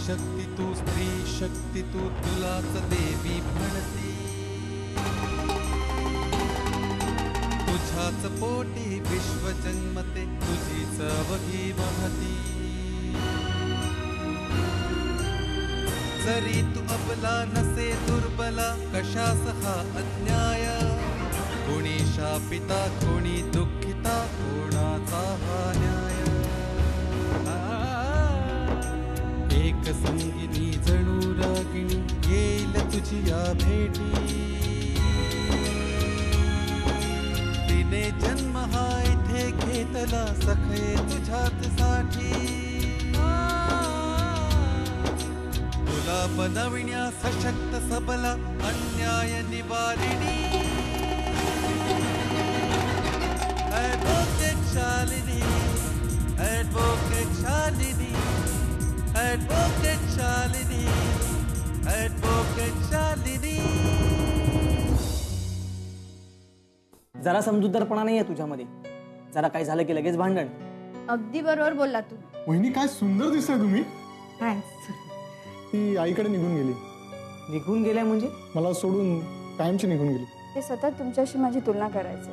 शक्ती तू, स्त्री शक्ती तू, तुलाच देवी म्हणते. तुझ्याच पोटी विश्व जन्मते, तुझीच अवघी महती. जरी तू अबला नसे दुर्बला, कशास हा अन्याय. कोणी शापिता, कोणी दुःखिता, कोणाचा हा न्याय. एक संगिनी जणू रागिणी, येईल तुझी या भेटी. तिने जन्म हा इथे घेतला, सखे तुझ्याच साठी. तुला बनविण्या सशक्त सबला, अन्याय निवारिणी. Advocate Shalini, advocate Shalini, advocate Shalini, advocate Shalini. जरा समजूतदारपणा नाहीये तुझ्यामध्ये. जरा काय झालं की लगेच भांडण. अगदी बरोबर बोलला तू. वहिनी काय सुंदर दिसताय तुम्ही. थँक्स. ती आईकडे निघून गेली. निघून गेल्या म्हणजे? मला सोडून कायमची निघून गेली. ते सतत तुमच्याशी माझी तुलना करायचं.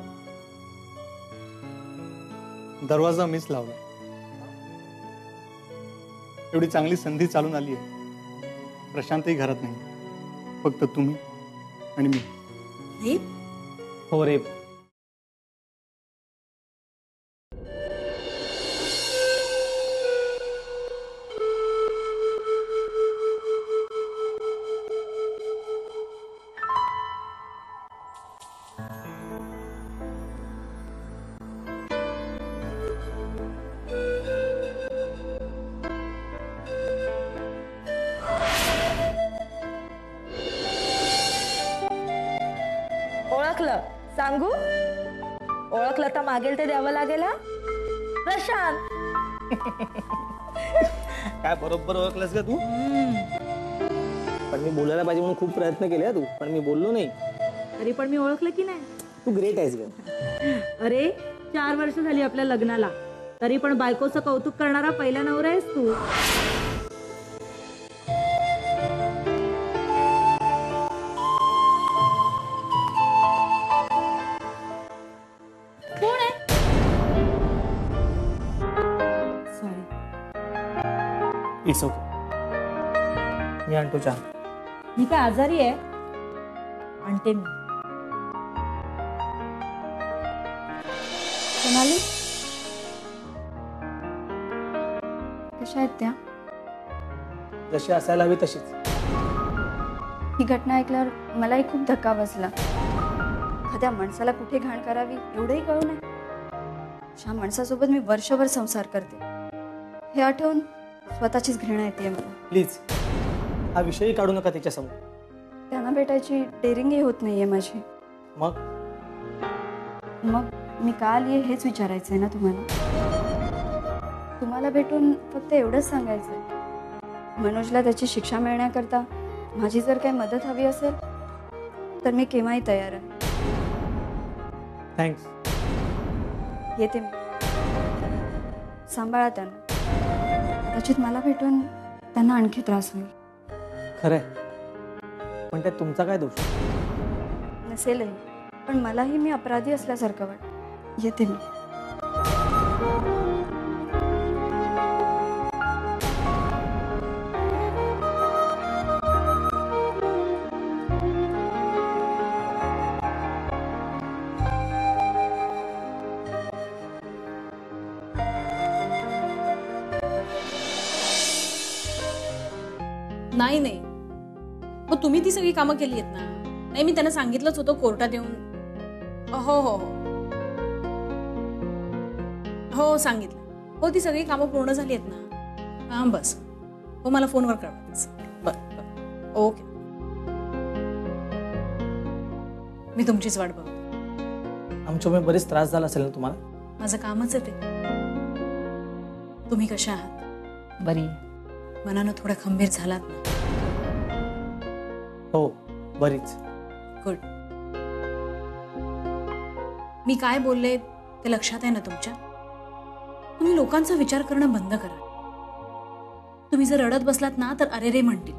दरवाजा मीच लावला. एवढी चांगली संधी चालून आली आहे. प्रशांतही घरात नाही, फक्त तुम्ही आणि मी. रेप? हो रेप. ओळखलं? सांगू? ओळखलं तर मागेल ते द्यावं लागेल. हा प्रशांत. काय बरोबर ओळखलंस का तू? पण मी बोलायला पाहिजे म्हणून खूप प्रयत्न केले तू, पण मी बोललो नाही. तरी पण मी ओळखलं की नाही? तू ग्रेट आहेस ग. अरे 4 वर्ष झाली आपल्या लग्नाला, तरी पण बायकोचं कौतुक करणारा पहिला नवरा आहेस तू. कोण आहे? सॉरी. It's okay. मी आणतो चहा. मी काय आजारी आहे? आणते मी. सोनाली, कशा आहेत त्या? जशी असायला हवी तशीच. ही घटना ऐकल्यावर मलाही खूप धक्का बसला. एखाद्या माणसाला कुठे घाण करावी एवढंही कळू नये. अशा माणसासोबत मी वर्षभर संसार करते, हे आठवून स्वतःचीच घृणा येते मला. प्लीज हा विषयही काढू नका तिच्यासमोर. त्यांना भेटायची डेअरिंगही होत नाहीये माझी. मग मी का आली आहे हेच विचारायचंय ना तुम्हाला. तुम्हाला भेटून फक्त एवढंच सांगायचंय, मनोजला त्याची शिक्षा मिळण्याकरता माझी जर काही मदत हवी असेल तर मी केव्हाही तयार आहे. थँक्स. येते मी. सांभाळा त्यांना. कदाचित मला भेटून त्यांना आणखी त्रास होईल. खरंय, पण त्यात तुमचा काय दोष? नसेलही, पण मलाही मी अपराधी असल्यासारखं वाटतं. येते मी. नाही नाही, मग तुम्ही ती सगळी कामं केली आहेत ना? नाही, मी त्यांना सांगितलंच होतं कोर्टात येऊन. हो हो हो हो सांगितलं. हो, ती सगळी कामं पूर्ण झाली आहेत ना? हां बस. हो, मला फोनवर कळवा. बरं बरं, ओके. मी तुमचीच वाट बघते. आमच्यामुळे बरेच त्रास झाला असेल ना तुम्हाला? माझं कामच आहे ते. तुम्ही कशा आहात? बरी. मनानं थोडं खंबीर झालात ना? हो, बरीच. गुड. मी काय बोलले ते लक्षात आहे ना तुमच्या? तुम्ही लोकांचा विचार करणं बंद करा. तुम्ही तुम्ही जर रडत बसलात ना तर अरे रे म्हणतील,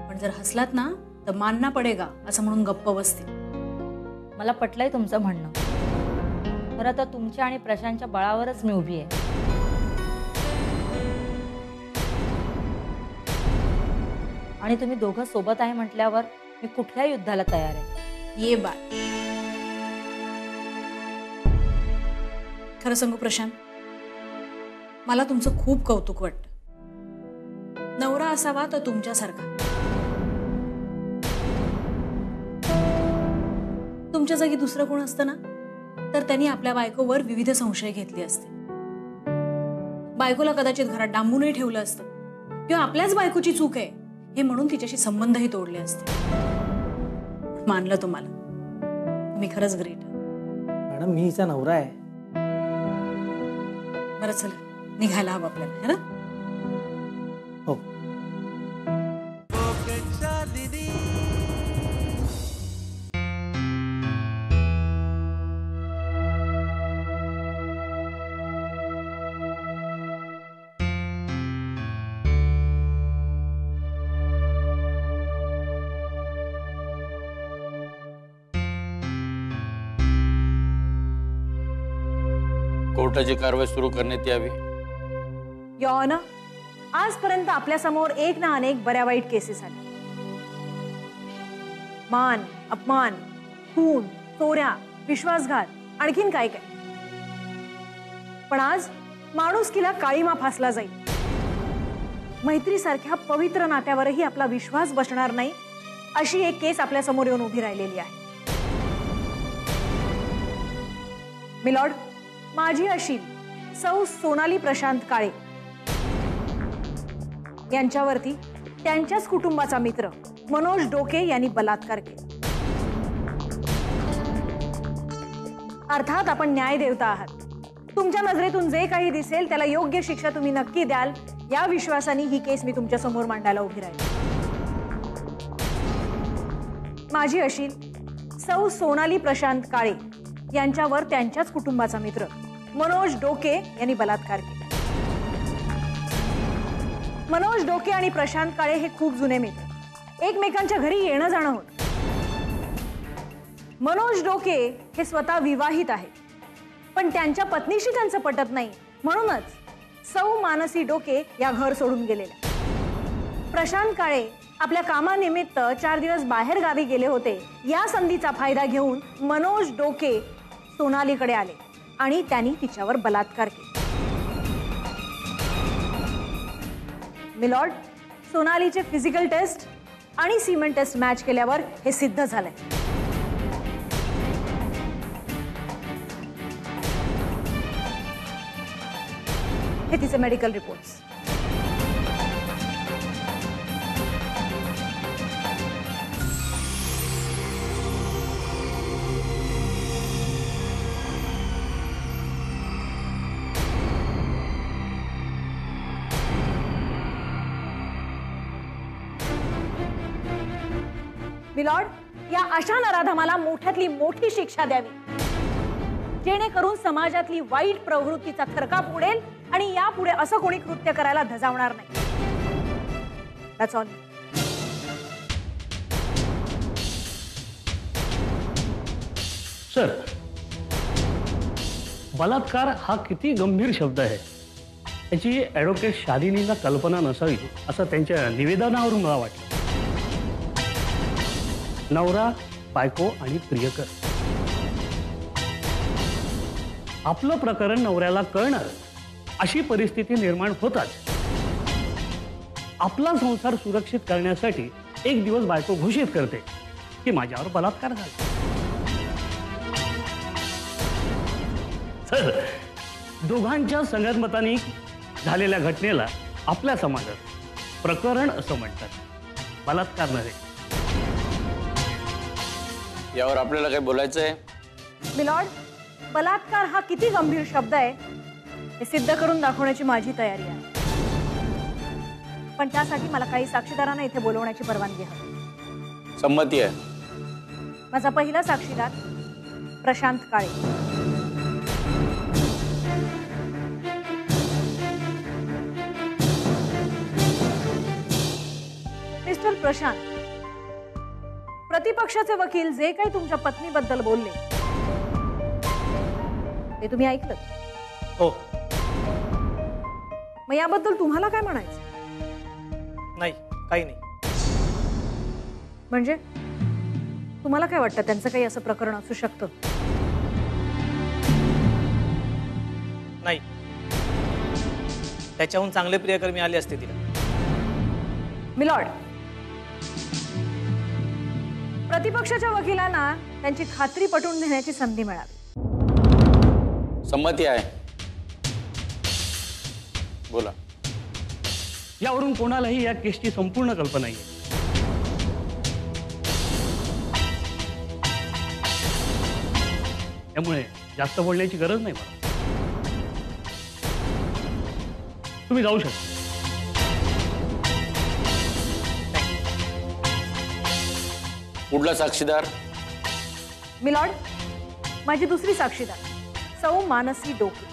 पण जर हसलात ना तर मानना पडेगा असं म्हणून गप्प बसतील. मला पटलंय तुमचं म्हणणं. खरं तर तुमच्या आणि प्रशांतच्या बळावरच मी उभी आहे. आणि तुम्ही दोघं सोबत आहे म्हटल्यावर मी कुठल्या युद्धाला तयार आहे. ये बाय. खरं सांगू प्रशांत, मला तुमचं खूप कौतुक वाटतं. नवरा असावा तर तुमच्यासारखा. तुमच्या जागी दुसरं कोण असतं ना तर त्यांनी आपल्या बायकोवर विविध संशय घेतले असते. बायकोला कदाचित घरात डांबूनही ठेवलं असतं किंवा आपल्याच बायकोची चूक आहे हे म्हणून तिच्याशी संबंधही तोडले असते. मानलं तुम्हाला. तुम्ही खरंच ग्रेट. मॅडम मी हिचा नवरा आहे. बरं चला निघायला हवं आपल्याला, है ना? हो. कोर्टाची कारवाई सुरू करण्यात यावी. युअर ऑनर, आजपर्यंत आपल्या समोर एक ना अनेक बऱ्या वाईट केसेस आल्या. मान, अपमान, खून, चोऱ्या, विश्वासघात, आणखीन काय काय. पण आज माणुसकीला काळीमा फासला जाईल. मैत्रीसारख्या पवित्र नात्यावरही आपला विश्वास बसणार नाही अशी एक केस आपल्या समोर येऊन उभी राहिलेली आहे. मिलॉर्ड, माझी अशील सौ सोनाली प्रशांत काळे यांच्यावरती त्यांच्याच कुटुंबाचा मित्र मनोज डोके यांनी बलात्कार केला. अर्थात आपण न्यायदेवता आहात. तुमच्या नजरेतून जे काही दिसेल त्याला योग्य शिक्षा तुम्ही नक्की द्याल या विश्वासाने ही केस मी तुमच्या समोर मांडायला उभी राहील. माझी अशील सौ सोनाली प्रशांत काळे यांच्यावर त्यांच्याच कुटुंबाचा मित्र मनोज डोके यांनी बलात्कार केला. मनोज डोके आणि प्रशांत काळे हे खूप जुने मित्र, एकमेकांच्या घरी येणं जाणं होतं. मनोज डोके हे स्वतः विवाहित आहेत, पण त्यांच्या पत्नीशी त्यांचं पटत नाही, म्हणूनच सौ मानसी डोके या घर सोडून गेलेल्या. प्रशांत काळे आपल्या कामानिमित्त 4 दिवस बाहेर गावी गेले होते. या संधीचा फायदा घेऊन मनोज डोके सोनालीकडे आले आणि त्यांनी तिच्यावर बलात्कार केला. मिलॉर्ड, सोनालीचे फिजिकल टेस्ट आणि सीमेंट टेस्ट मॅच केल्यावर हे सिद्ध झालंय. हे तिचे मेडिकल रिपोर्ट्स. मिलॉर्ड, या अशा नराधमाला मोठ्यातली मोठी शिक्षा द्यावी, जेणेकरून समाजातली वाईट प्रवृत्तीचा थरकाप उडेल आणि यापुढे असं कोणी कृत्य करायला धजावणार नाही. That's all. सर, बलात्कार हा किती गंभीर शब्द आहे याची ॲडव्होकेट शालिनीला कल्पना नसावी असं त्यांच्या निवेदनावरून मला वाटलं. नवरा, बायको आणि प्रियकर, आपलं प्रकरण नवऱ्याला कळणार अशी परिस्थिती निर्माण होताच आपला संसार सुरक्षित करण्यासाठी एक दिवस बायको घोषित करते की माझ्यावर बलात्कार झाला. सर, दोघांच्या संगतमताने झालेल्या घटनेला आपल्या समाजात प्रकरण असं म्हणतात, बलात्कार नव्हे. यावर आपल्याला काय बोलायचं आहे? मिलॉर्ड, बलात्कार हा किती गंभीर शब्द आहे हे सिद्ध करून दाखवण्याची माझी तयारी आहे. पण त्यासाठी मला काही साक्षीदारांना इथे बोलवण्याची परवानगी हवी. संमती आहे. माझा पहिला साक्षीदार प्रशांत काळे. प्रशांत, प्रतिपक्षाचे वकील जे काही तुमच्या पत्नीबद्दल बोलले ते तुम्ही ऐकलं? हो. मग याबद्दल तुम्हाला काय म्हणायचं? नाही, काही नाही. म्हणजे तुम्हाला काय वाटतं त्यांचं काही असं प्रकरण असू शकतं? नाही, त्याच्याहून चांगले प्रियकर्मी आले असते तिला. मिलॉर्ड, प्रतिपक्षाच्या वकिलांना त्यांची खात्री पटवून देण्याची संधी मिळावी. संमती आहे. बोला. यावरून कोणालाही या केसची संपूर्ण कल्पना आहे. त्यामुळे जास्त बोलण्याची गरज नाही मला. तुम्ही जाऊ शकता. पुढला साक्षीदार. मिलॉर्ड, माझी दुसरी साक्षीदार सौ मानसी डोके.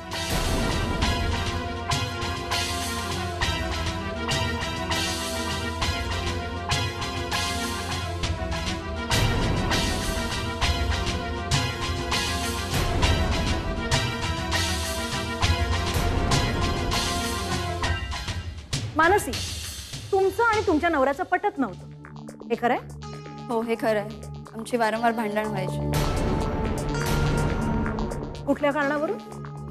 मानसी, तुमचं आणि तुमच्या नवऱ्याचं पटत नव्हतं, हे खरंय? हो, हे खरं आहे. आमची वारंवार भांडण व्हायची. कुठल्या कारणावरून?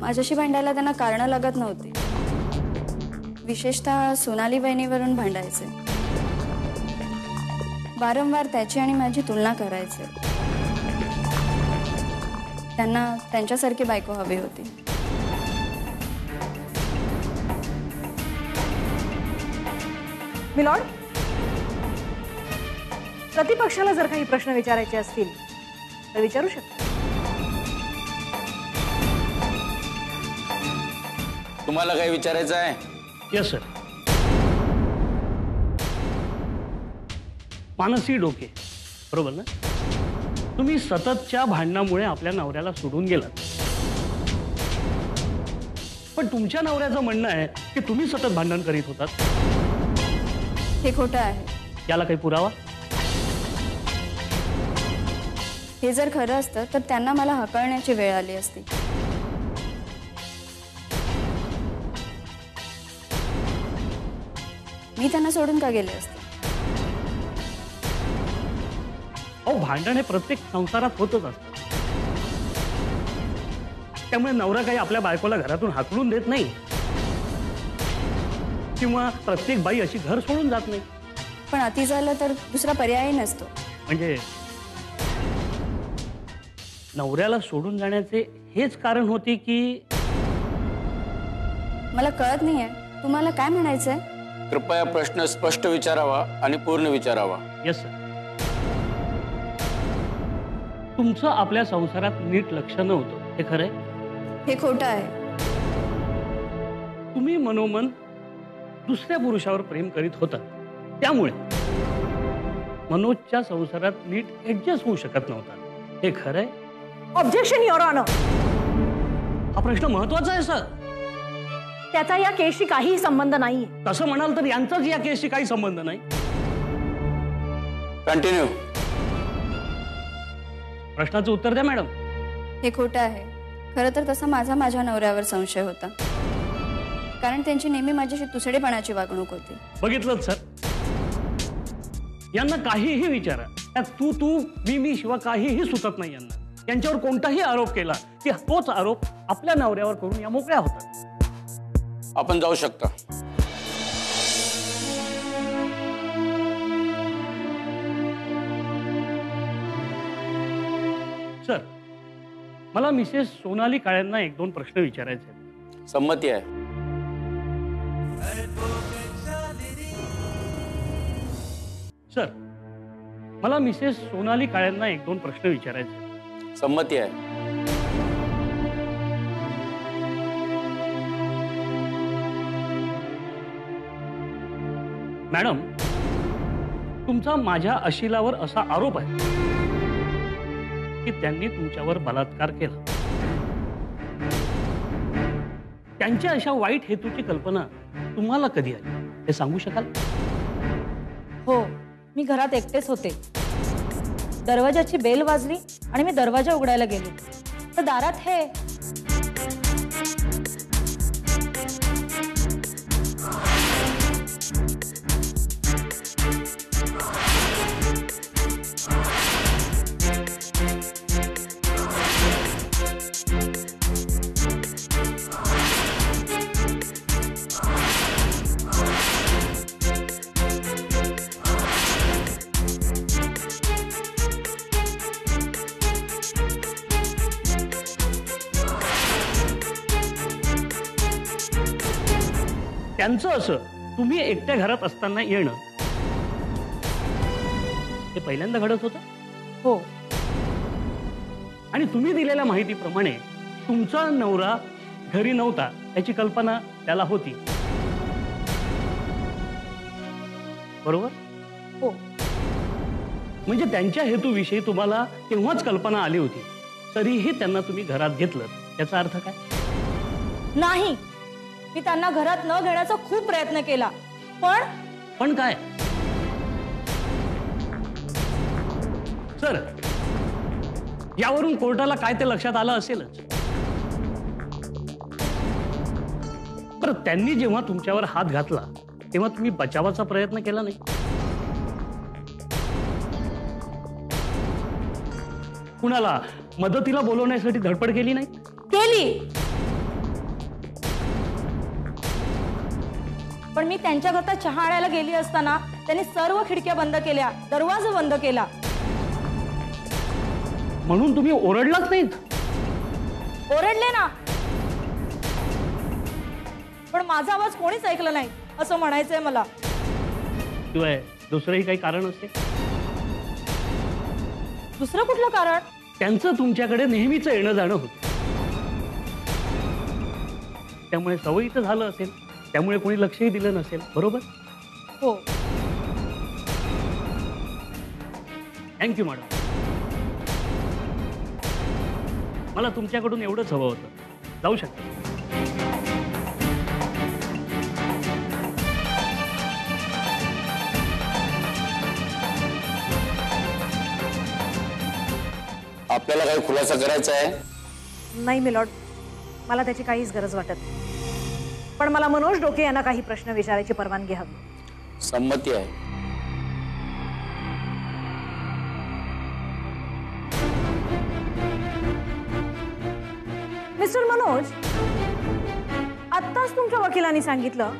माझ्याशी भांडायला त्यांना कारणं लागत नव्हती. विशेषतः सोनाली वहिनीवरून भांडायचे. वारंवार त्याची आणि माझी तुलना करायचे. त्यांना त्यांच्यासारखी बायको हवी होती. मिलॉर्ड, प्रतिपक्षाला जर काही प्रश्न विचारायचे असतील तर विचारू शकता. तुम्हाला काही विचारायचं आहे? Yes sir. मानसी डोके, बरोबर ना? तुम्ही सततच्या भांडणामुळे आपल्या नवऱ्याला सोडून गेलात. पण तुमच्या नवऱ्याचं म्हणणं आहे की तुम्ही सतत भांडण करीत होतात. हे खोटं आहे. याला काही पुरावा? हे जर खरं असतं तर त्यांना मला हकलण्याची वेळ आली असती. मी त्यांना सोडून का गेले असते? अहो, भांडण हे प्रत्येक संसारात होतच असतं. त्यामुळे नवरा काही आपल्या बायकोला घरातून हाकलून देत नाही किंवा प्रत्येक बाई अशी घर सोडून जात नाही. पण अति झालं तर दुसरा पर्याय नसतो. म्हणजे नवऱ्याला सोडून जाण्याचे हेच कारण होते की? मला कळत नाहीये तुम्हाला काय म्हणायचंय. कृपया प्रश्न स्पष्ट विचारावा आणि पूर्ण विचारावा. Yes sir. तुमचं आपल्या संसारात नीट लक्ष नव्हतं, हे खरंय? हे खोटं आहे. तुम्ही मनोमन दुसऱ्या पुरुषावर प्रेम करीत होता. त्यामुळे मनोजच्या संसारात नीट ऍडजस्ट होऊ शकत नव्हता, हे खरंय? Objection your honour. हा प्रश्न महत्वाचा आहे सर. त्याचा या केसशी काहीही संबंध नाहीये. तसं म्हणाल तर यांचाच या केसशी काही संबंध नाही. कंटिन्यू. प्रश्नाचं उत्तर द्या मॅडम. हे खोटं आहे. खरं तर तसा माझ्या नवऱ्यावर संशय होता, कारण त्यांची नेहमी माझ्याशी तुसडेपणाची वागणूक होती. बघितलं सर, यांना काहीही विचारा, त्यात तू मी शिवाय काहीही सुचत नाही यांना. यांच्यावर कोणताही आरोप केला की तोच आरोप आपल्या नवऱ्यावर करून या मोकळ्या होतात. आपण जाऊ शकता. सर, मला मिसेस सोनाली काळेंना 1-2 प्रश्न विचारायचे आहेत. संमती आहे. सर, मला मिसेस सोनाली काळेंना 1-2 प्रश्न विचारायचे आहेत. संमती आहे. मॅडम, तुमचा माझ्या अशिलावर असा आरोप आहे की त्यांनी तुमच्यावर बलात्कार केला. त्यांच्या अशा वाईट हेतूची कल्पना तुम्हाला कधी आली, हे सांगू शकाल? हो, मी घरात एकटेच होते. दरवाजाची बेल वाजली आणि मी दरवाजा उघडायला गेले तर दारात हे त्यांचं असं तुम्ही एकट्या घरात असताना येणं हे पहिल्यांदा घडत होतं. हो. आणि तुम्ही दिलेल्या माहितीप्रमाणे तुमचा नवरा घरी नव्हता याची कल्पना त्याला होती, बरोबर? हो. म्हणजे त्यांच्या हेतूविषयी तुम्हाला तेव्हाच कल्पना आली होती, तरीही त्यांना तुम्ही घरात घेतलं. याचा अर्थ काय? नाही, मी त्यांना घरात न घेण्याचा खूप प्रयत्न केला, पण काय? सर, यावरून कोर्टाला काय ते लक्षात आलं असेलच. बरं, त्यांनी जेव्हा तुमच्यावर हात घातला तेव्हा तुम्ही बचावाचा प्रयत्न केला नाही? कुणाला मदतीला बोलवण्यासाठी धडपड केली नाही? केली, पण मी त्यांच्याकरता चहा आणायला गेली असताना त्यांनी सर्व खिडक्या बंद केल्या, दरवाजा बंद केला. म्हणून तुम्ही ओरडलाच नाहीत? ओरडले ना, पण माझा आवाज कोणीच ऐकलं नाही असं म्हणायचंय मला. शिवाय दुसरंही काही कारण असते? दुसरं कुठलं कारण? त्यांचं तुमच्याकडे नेहमीच येणं जाणं होतं, त्यामुळे सवयीचं झालं असेल, त्यामुळे कोणी लक्षही दिलं नसेल, बरोबर? हो. Thank you madam. मला तुमच्याकडून एवढंच हवं होतं. जाऊ शकता. आपल्याला काही खुलासा करायचा आहे? नाही मिलॉर्ड, मला त्याची काहीच गरज वाटत नाही. पण मला मनोज डोके यांना काही प्रश्न विचारायची परवानगी हवी. संमती आहे. मिस्टर मनोज, आत्ताच तुमच्या वकिलांनी सांगितलं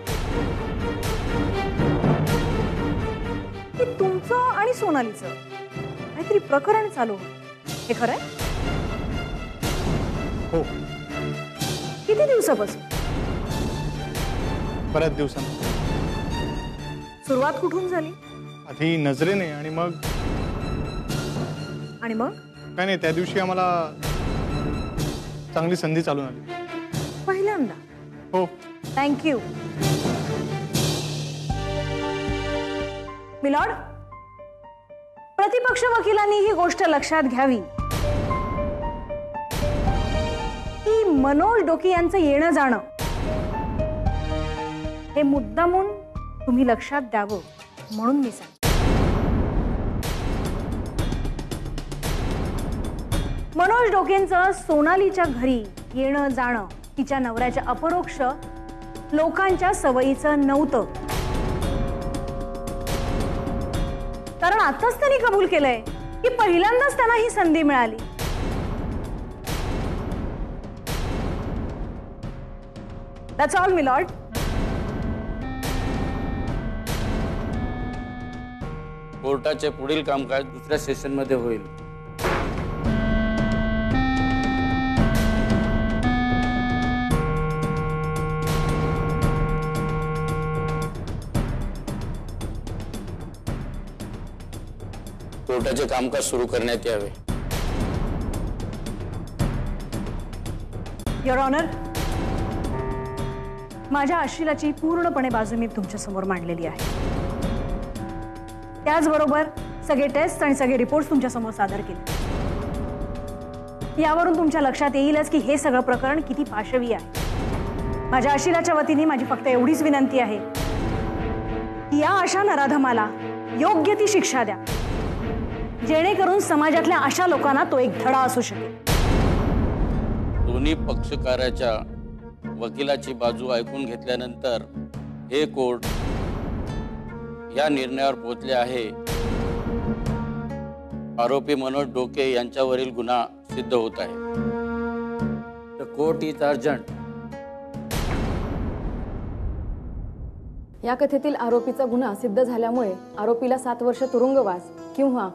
की तुमचं आणि सोनालीचं काहीतरी प्रकरण चालू आहे. हे खरंय? हो. किती दिवसापासून? बऱ्याच दिवसांनी. सुरुवात कुठून झाली? आधी नजरेने आणि मग काय नाही, त्या दिवशी आम्हाला चांगली संधी चालून आली. पहिल्यांदा? हो. Thank you milord. प्रतिपक्ष वकिलांनी ही गोष्ट लक्षात घ्यावी की मनोज डोके यांचं येणं जाणं हे मुद्दामून तुम्ही लक्षात द्यावं म्हणून मी सांगते. मनोज डोकेंचं सोनालीच्या घरी येणं जाणं तिच्या नवऱ्याच्या अपरोक्ष लोकांच्या सवयीचं नव्हतं, कारण आताच त्यांनी कबूल केलंय की पहिल्यांदाच त्यांना ही संधी मिळाली. That's all milord. कोर्टाचे पुढील कामकाज दुसऱ्या सेशनमध्ये होईल. कोर्टाचे कामकाज सुरू करण्यात यावे. युअर ऑनर, माझ्या आशिलाची पूर्णपणे बाजू मी तुमच्या समोर मांडलेली आहे. त्याचबरोबर सगळे टेस्ट आणि सगळे रिपोर्ट्स तुमच्या समोर सादर केले. यावरून तुमच्या लक्षात येईलच की हे सगळं प्रकरण किती पाशवी आहे. माझ्या आशिलाच्या वतीने माझी फक्त एवढीच विनंती आहे की या अशा नराधमाला योग्य ती शिक्षा द्या, जेणेकरून समाजातल्या अशा लोकांना तो एक धडा असू शकेल. दोन्ही पक्षकाराच्या वकिलाची बाजू ऐकून घेतल्यानंतर हे कोर्ट या निर्णयावर पोहोचले आहे. आरोपी मनोज डोके यांच्यावरील गुन्हा सिद्ध होत आहे. The court is urgent. या कथेतील आरोपीचा गुन्हा सिद्ध झाल्यामुळे आरोपीला 7 वर्ष तुरुंगवास किंवा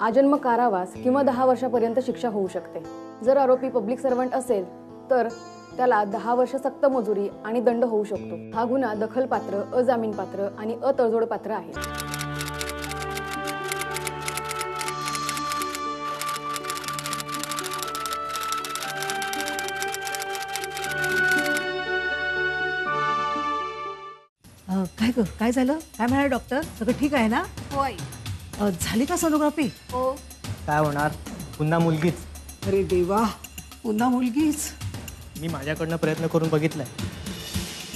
आजन्म कारावास किंवा 10 वर्षापर्यंत शिक्षा होऊ शकते. जर आरोपी पब्लिक सर्वंट असेल तर त्याला 10 वर्ष सक्त मजुरी आणि दंड होऊ शकतो. हा गुन्हा दखलपात्र, अजामीनपात्र आणि अतडजोडपात्र आहे. काय ग, काय झालं? काय म्हणाले डॉक्टर? सगळं ठीक आहे ना? होय. झाली का सोनोग्राफी? हो. काय होणार, पुन्हा मुलगीच. अरे देवा, पुन्हा मुलगीच. मी माझ्याकडनं प्रयत्न करून बघितलाय,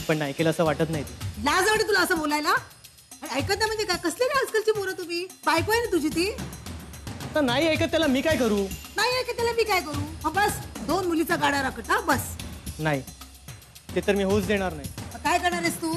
पण ऐकेल असं वाटत नाही. लाज वाटते तुला असं बोलायला? अरे ऐकत नाही म्हणजे काय? कसले ना आजकालची पोरं तुम्ही? बायको आहे ना तुझी ती? आता नाही ऐकत त्याला मी काय करू? नाही ऐकत त्याला मी काय करू? बस 2 मुलीचा गाडा राखत. हा बस. नाही, ते तर मी होऊच देणार नाही. काय करणार आहेस तू?